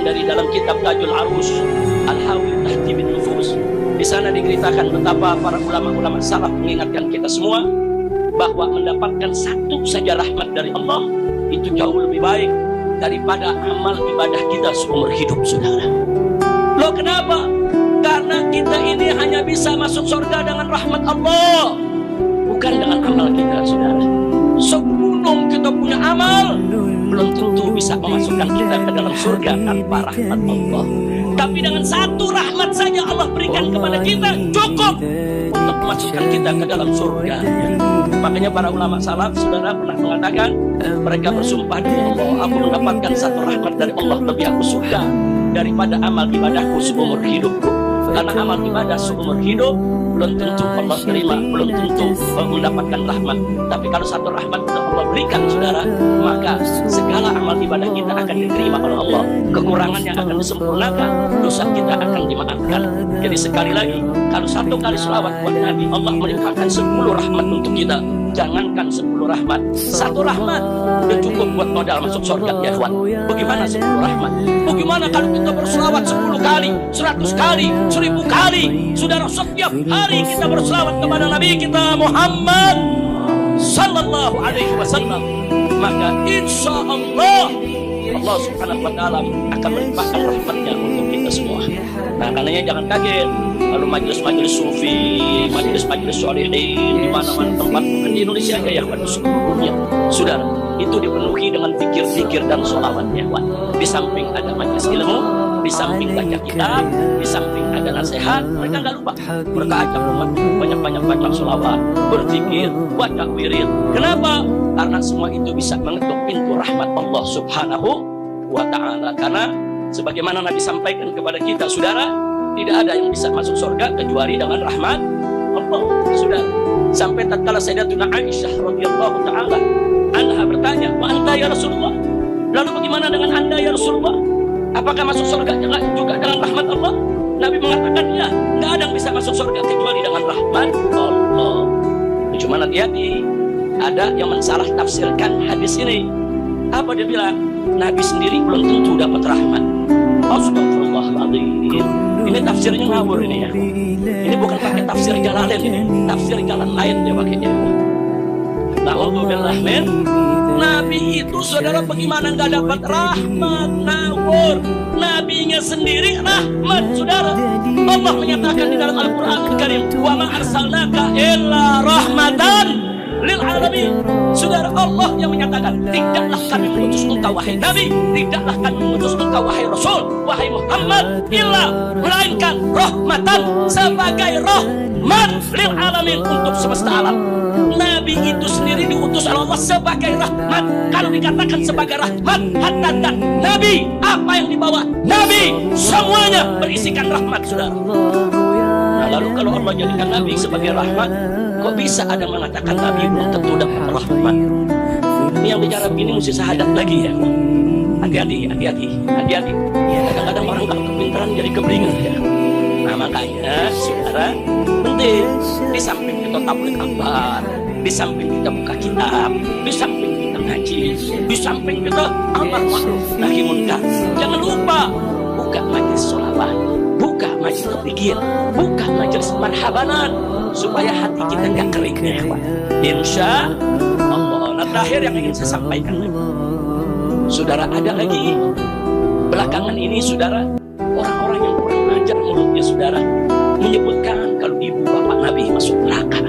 dari dalam kitab Tajul Arus Al-Hawi Tahdibin Nufus. Di sana diceritakan betapa para ulama-ulama salaf mengingatkan kita semua bahwa mendapatkan satu saja rahmat dari Allah itu jauh lebih baik daripada amal ibadah kita seumur hidup, saudara. Loh, kenapa? Karena kita ini hanya bisa masuk surga dengan rahmat Allah, bukan dengan amal kita, saudara. Sebelum kita punya amal, belum tentu bisa memasukkan kita ke dalam surga tanpa rahmat Allah. Tapi dengan satu rahmat saja Allah berikan kepada kita cukup untuk memasukkan kita ke dalam surga. Makanya para ulama salaf, saudara, pernah mengatakan, mereka bersumpah demi Allah, aku mendapatkan satu rahmat dari Allah lebih aku suka daripada amal ibadahku seumur hidupku. Karena amal ibadah seumur hidup belum tentu Allah terima, belum tentu mendapatkan rahmat. Tapi kalau satu rahmat sudah Allah berikan, saudara, maka segala amal ibadah kita akan diterima oleh Allah. Kekurangannya akan disempurnakan, dosa kita akan dimaafkan. Jadi sekali lagi, kalau satu kali selawat buat Nabi, Allah melimpahkan 10 rahmat untuk kita. Jangankan 10 rahmat, satu rahmat udah cukup buat modal masuk surga, ya kawan. Bagaimana 10 rahmat? Bagaimana kalau kita berselawat 10 kali, 100 kali, 1000 kali? Saudara, setiap hari kita berselawat kepada Nabi kita Muhammad sallallahu alaihi wasallam, maka insya Allah Allah subhanahu wa ta'ala akan melimpahkan rahmatnya untuk kita semua. Nah, karenanya jangan kaget kalau majelis-majelis sufi, majelis-majelis sholihin di mana-mana tempat, bukan di Indonesia aja ya, pada seluruh dunia, saudara, itu dipenuhi dengan zikir-zikir dan sholawat, ya, Wan. Di samping ada majelis ilmu, di samping baca kitab, di samping ada nasihat, mereka nggak lupa. Mereka ajak umat banyak-banyak baca sholawat, berzikir, baca wirid. Kenapa? Karena semua itu bisa mengetuk pintu rahmat Allah subhanahu wa ta'ala. Karena sebagaimana Nabi sampaikan kepada kita, saudara, tidak ada yang bisa masuk surga kecuali dengan rahmat Allah, saudara. Sampai tatkala Sayyidatuna Aisyah radhiyallahu ta'ala anha bertanya, wa anta ya Rasulullah, lalu bagaimana dengan anda ya Rasulullah? Apakah masuk surga juga dengan rahmat Allah? Nabi mengatakan, ya, nggak ada yang bisa masuk surga kecuali dengan rahmat Allah. Cuma hati-hati, ada yang mensalah tafsirkan hadis ini. Apa dia bilang? Nabi sendiri belum tentu dapat rahmat. Astagfirullahaladzim. Ini tafsirnya ngawur ini, ya. Ini bukan pakai tafsir Jalalain ini, tafsir jalan lain dia pakainya. Na'udzubillah min. Nabi itu, saudara, bagaimana nggak dapat rahmat? Ngawur. Nabinya sendiri rahmat, saudara. Allah menyatakan di dalam Al-Quran Al-Karim, wa ma arsalnaka illa rahmatan lil alamin. Saudara, Allah yang menyatakan, tidaklah kami mengutus engkau wahai Nabi, tidaklah kami mengutus engkau wahai Rasul, wahai Muhammad, illa melainkan rahmatan, sebagai rahmat lil alamin, untuk semesta alam. Nabi itu sendiri diutus oleh Allah sebagai rahmat. Kalau dikatakan sebagai rahmat, hatta dan Nabi, apa yang dibawa Nabi semuanya berisikan rahmat, saudara. Nah, lalu kalau Allah jadikan Nabi sebagai rahmat, kok bisa ada mengatakan Nabi belum tentu dapat rahmat? Ini yang bicara begini mesti syahadat lagi, ya. Hati-hati, hati-hati, hati-hati. Kadang-kadang orang kalau kepintaran jadi keblingan, ya. Nah, makanya, saudara, penting di samping kita tabligh akbar, di samping kita buka kitab, di samping kita ngaji, di samping kita amar ma'ruf nahi munkar, jangan lupa buka majelis sholawat, buka majelis zikir, buka majelis marhabanan, supaya hati kita nggak kering, ya, kawan. Insya Allah. Nah, terakhir yang ingin saya sampaikan, saudara, ada lagi belakangan ini, saudara, orang-orang yang kurang ajar mulutnya, saudara, menyebutkan kalau ibu bapak Nabi masuk neraka,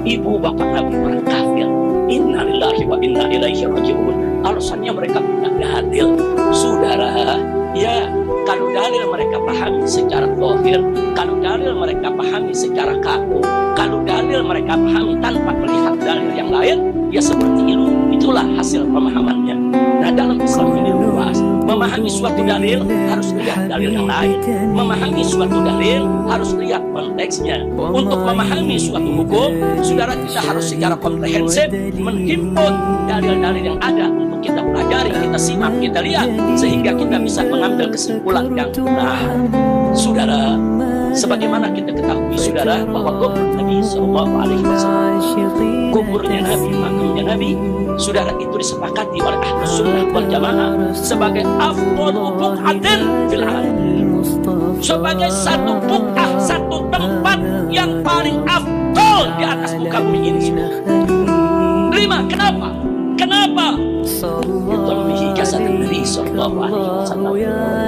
ibu bapak Nabi orang kafir. Innalillahi wa inna ilaihi raji'un. Alasannya mereka punya dalil, saudara. Ya, kalau dalil mereka pahami secara zahir, kalau dalil mereka pahami secara kaku, kalau dalil mereka pahami tanpa melihat dalil yang lain, ya seperti itu. Itulah hasil pemahamannya. Nah, dalam Islam ini luas. Memahami suatu dalil harus lihat dalil yang lain. Memahami suatu dalil harus lihat konteksnya. Untuk memahami suatu hukum, saudara, kita harus secara komprehensif menghimpun dalil-dalil yang ada untuk kita pelajari, kita simak, kita lihat, sehingga kita bisa mengambil kesimpulan yang benar. Saudara, sebagaimana kita ketahui saudara bahwa kubur Nabi SAW, kuburnya Nabi, makamnya Nabi, saudara, itu disepakati oleh Ahlus Sunnah wal Jamaah sebagai afdalu buq'atin fil alamin, sebagai satu buq'ah, satu tempat yang paling afdal di atas muka bumi ini. Terima, kenapa? Kenapa? Yutambihi jasad Nabi sallallahu alaihi wasallam.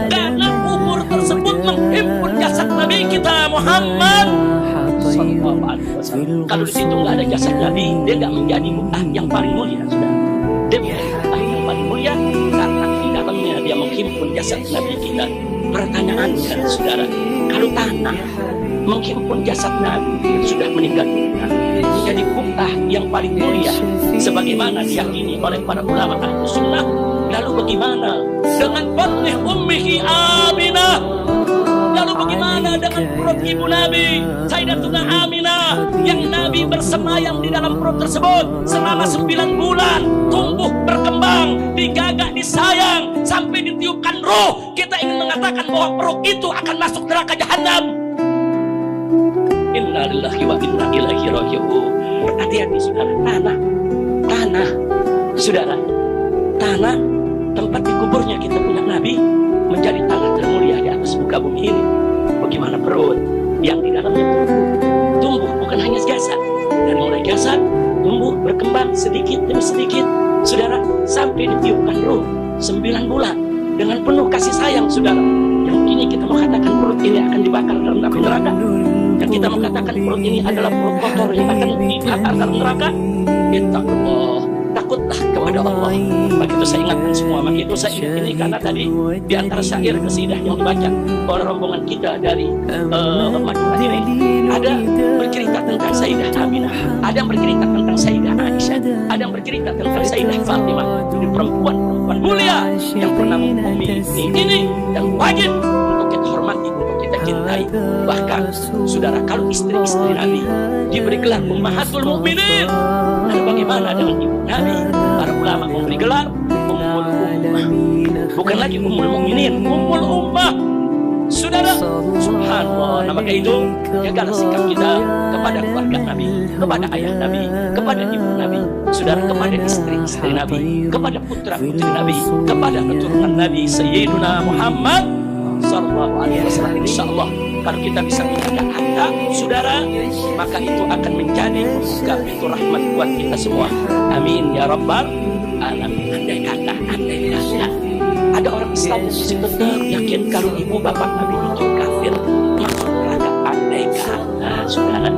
Karena kubur tersebut menghimpun jasad Nabi kita Muhammad sallallahu alaihi wasallam. Kalau di situ nggak ada jasad Nabi, dia nggak menjadi buq'ah yang paling mulia, sudah. Dia menjadi buq'ah yang paling mulia karena di dalamnya dia menghimpun jasad Nabi kita. Pertanyaannya, saudara, kalau tanah menghimpun jasad Nabi yang sudah meninggal dunia menjadi buq'ah yang paling mulia sebagaimana diyakini oleh para ulama Ahlus Sunnah, lalu bagaimana dengan batni ummihi Aminah? Lalu bagaimana dengan perut ibu Nabi Sayyidatuna Aminah yang Nabi bersemayam di dalam perut tersebut selama 9 bulan, tumbuh berkembang, digagak, disayang sampai ditiupkan roh? Kita ingin mengatakan bahwa perut itu akan masuk neraka jahanam. Inna lillahi wa inna ilaihi raji'un. Hati-hati saudara, tanah, saudara, tanah tempat dikuburnya kita punya Nabi menjadi tanah termulia di atas muka bumi ini. Bagaimana perut yang di dalamnya tumbuh bukan hanya jasad, dari mulai jasad tumbuh berkembang sedikit demi sedikit, saudara, sampai ditiupkan roh 9 bulan dengan penuh kasih sayang, saudara. Yang kini kita mengatakan perut ini akan dibakar dalam api neraka, yang kita mengatakan perut ini adalah perut kotor yang akan dibakar dalam neraka. Ittaqullah, takutlah kepada Allah. Maka itu saya ingatkan semua, maka itu saya ingat ini karena tadi di antara syair qasidah yang dibaca oleh rombongan kita dari Madinah ini ada bercerita tentang Sayyidah Aminah, ada yang bercerita tentang Sayyidah Aisyah, ada yang bercerita tentang Sayyidah Fatimah. Ini perempuan-perempuan mulia yang pernah mengumumi ini dan wajib untuk kita hormati, untuk kita cintai. Bahkan saudara, kalau istri-istri Nabi diberi gelar Ummahatul Mukminin, lalu bagaimana dengan ibu Nabi? Para ulama memberi gelar Ummul Ummah, bukan lagi Ummul Mukminin, Ummul Ummah. Saudara, subhanallah. Nah, maka itu jagalah sikap kita kepada keluarga Nabi, kepada ayah Nabi, kepada ibu Nabi, saudara, kepada istri-istri Nabi, kepada putra-putri Nabi, kepada keturunan Nabi Sayyiduna Muhammad sallallahu alaihi wasallam. Insyaallah kalau kita bisa menjaga adab, saudara, maka itu akan menjadi membuka pintu rahmat buat kita semua. Amin ya rabbal alamin. Andai kata ada orang Islam yang betul yakin kalau ibu bapak Nabi itu kafir, masuk neraka, andai kata, saudara,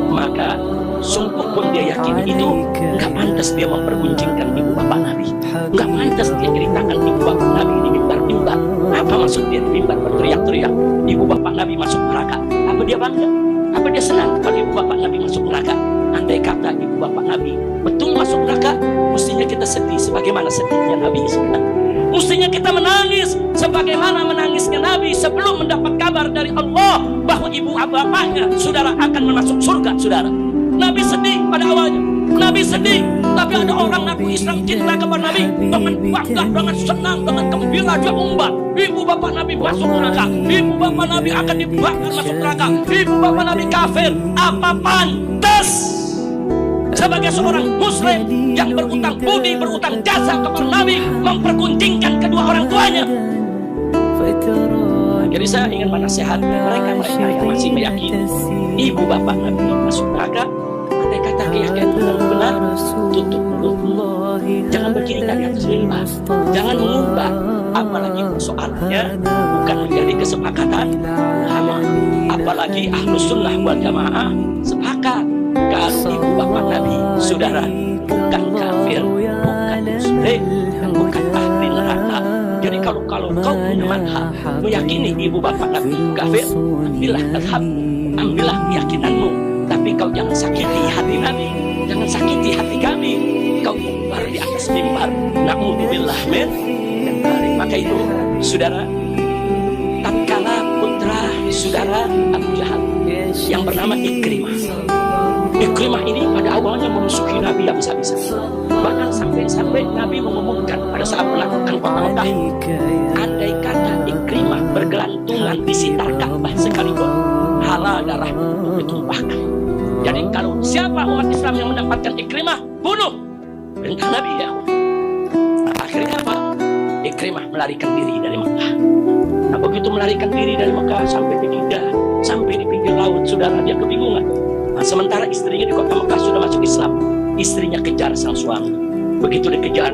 maka sungguh pun dia yakin itu nggak pantas dia mempergunjingkan ibu bapak Nabi, nggak pantas dia ceritakan ibu bapak Nabi di mimbar-mimbar. Apa maksud dia di mimbar berteriak-teriak ibu bapak Nabi masuk neraka? Apa dia bangga? Apa dia senang kalau ibu bapak Nabi masuk neraka? Andai kata ibu bapak Nabi betul masuk neraka, mestinya kita sedih sebagaimana sedihnya Nabi sebenarnya. Mestinya kita menangis sebagaimana menangisnya Nabi sebelum mendapat kabar dari Allah bahwa ibu bapaknya, saudara, akan masuk surga, saudara. Nabi sedih pada awalnya, Nabi sedih, tapi ada orang ngaku Islam cinta kepada Nabi dengan bangga, dengan senang, dengan gembira dia umbar ibu bapak Nabi masuk neraka, ibu bapak Nabi akan dibakar masuk neraka, ibu bapak Nabi kafir. Apa pantas sebagai seorang muslim yang berutang budi, berutang jasa kepada Nabi, mempergunjingkan kedua orang tuanya? Jadi saya ingin menasihati mereka yang masih meyakini ibu bapak Nabi masuk neraka. Andai kata keyakinan yang benar, tutup mulut, jangan bercerita di atas mimbar, jangan mengubah. Apalagi persoalannya bukan menjadi kesepakatan ulama, apalagi Ahlus Sunnah wal Jamaah sepakat kalau ibu bapak Nabi, saudara, bukan kafir, bukan musyrik, dan bukan ahli neraka. Jadi kalau kau punya manhaj meyakini ibu bapak Nabi kafir, ambillah madhab, ambillah keyakinanmu. Tapi kau jangan sakiti hati Nabi, jangan sakiti hati kami. Kau mimbar di atas mimbar, na'udzubillah min dzalik. Maka itu, saudara, tatkala putra saudara Abu Jahal yang bernama Ikrimah Ikrimah ini pada awalnya memusuhi Nabi yang bisa-bisa. Bahkan sampai-sampai Nabi mengumumkan pada saat menaklukkan kota Mekah, andai kata Ikrimah bergelantungan di sitar Ka'bah sekalipun, halal darah untuk ditumpahkan. Jadi kalau siapa umat Islam yang mendapatkan Ikrimah, bunuh. Perintah Nabi ya. Nah, akhirnya apa? Ikrimah melarikan diri dari Mekah. Nah, begitu melarikan diri dari Mekah sampai di Jeddah, sampai di pinggir laut, saudara, dia kebingungan. Nah, sementara istrinya di kota Mekah sudah masuk Islam, istrinya kejar sang suami. Begitu dikejar,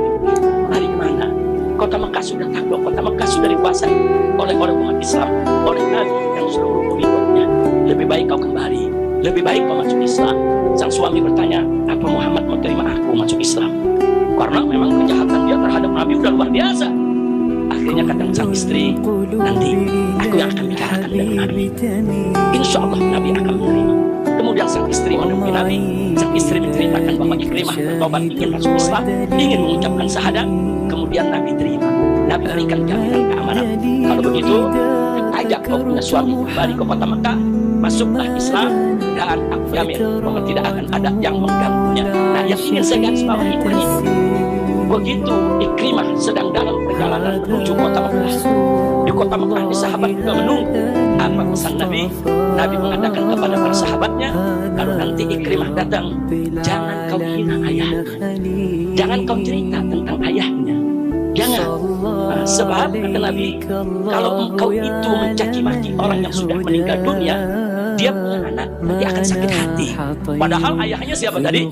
lari kemana? Kota Mekah sudah takluk, kota Mekah sudah dikuasai oleh umat Islam, oleh Nabi dan seluruh pengikutnya. Lebih baik kau kembali, lebih baik kau masuk Islam. Sang suami bertanya, apa Muhammad mau terima aku masuk Islam? Karena memang kejahatan dia terhadap Nabi udah luar biasa. Akhirnya kata sang istri, nanti aku yang akan bicarakan dengan Nabi. Insya Allah Nabi akan menerima. Kemudian sang istri menemui Nabi. Sang istri menceritakan bahwa Ikrimah bertobat ingin masuk Islam, ingin mengucapkan syahadat. Kemudian Nabi terima. Nabi berikan jaminan keamanan. Kalau begitu, ajak kau punya suami kembali ke kota Mekah, masuklah Islam, dan aku jamin bahwa tidak akan ada yang mengganggunya. Nah, yang ingin saya garis bawahi ini, begitu Ikrimah sedang dalam perjalanan menuju kota Mekah. Di kota Mekah, di sahabat juga menunggu apa pesan Nabi. Nabi mengatakan kepada para sahabatnya, kalau nanti Ikrimah datang, jangan kau hina ayahnya, jangan kau cerita tentang ayahnya, jangan. Nah, sebab kata Nabi, kalau engkau itu mencaci maki orang yang sudah meninggal dunia, dia punya anak, nanti akan sakit hati. Padahal ayahnya siapa tadi?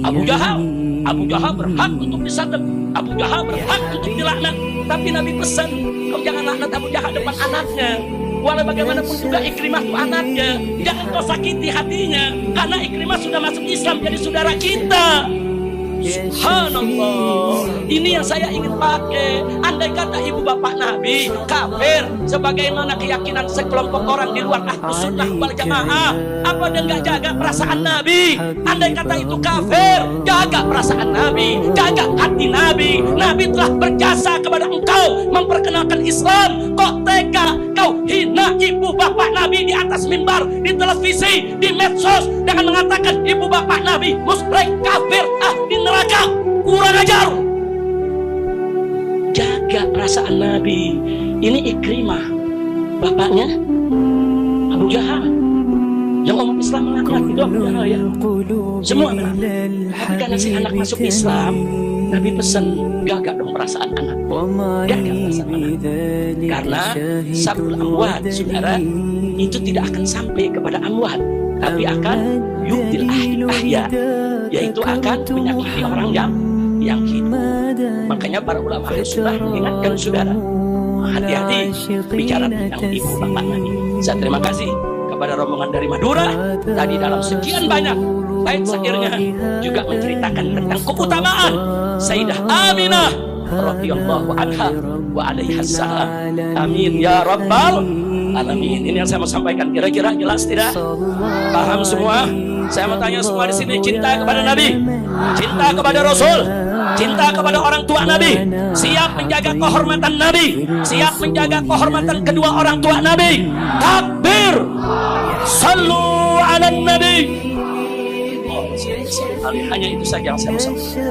Abu Jahal. Abu Jahal berhak untuk disadap, Abu Jahal berhak untuk dilaknat. Tapi Nabi pesan, kau jangan laknat Abu Jahal depan anaknya. Walau bagaimanapun juga Ikrimah itu anaknya, jangan kau sakiti hatinya, karena Ikrimah sudah masuk Islam jadi saudara kita. Subhanallah, ini yang saya ingin pakai. Andai kata ibu bapak Nabi kafir, sebagaimana keyakinan sekelompok orang di luar Ahlus Sunnah wal Jamaah, apa dia nggak jaga perasaan Nabi? Andai kata itu kafir, jaga perasaan Nabi, jaga hati Nabi. Nabi telah berjasa kepada engkau memperkenalkan Islam, kok tega kau hina ibu bapak Nabi di atas mimbar, di televisi, di medsos, dengan mengatakan ibu bapak Nabi musyrik, kafir, di neraka, kurang ajar. Jaga perasaan Nabi. Ini Ikrimah, bapaknya Abu Jahal, yang umat Islam melaknat itu Abu Jahal ya. Semua melaknat. Tapi karena si anak masuk Islam, Nabi pesan, jaga dong perasaan anak, jaga perasaan anak. Karena sabul amwat, saudara, itu tidak akan sampai kepada amwat, tapi akan yudil ahya, yaitu akan menyakiti orang yang hidup. Makanya para ulama sudah mengingatkan saudara, hati-hati bicara tentang ibu bapak Nabi. Saya terima kasih kepada rombongan dari Madura. Tadi dalam sekian banyak bait syairnya juga menceritakan tentang keutamaan Sayyidah Aminah radhiyallahu anha wa alaiha salam. Amin ya rabbal alamin. Ini yang saya mau sampaikan. Kira-kira jelas tidak? Paham semua? Saya mau tanya semua di sini, cinta kepada Nabi, cinta kepada Rasul, cinta kepada orang tua Nabi, siap menjaga kehormatan Nabi, siap menjaga kehormatan kedua orang tua Nabi. Takbir, sallu ala Nabi. Hanya itu saja yang saya mau sampaikan.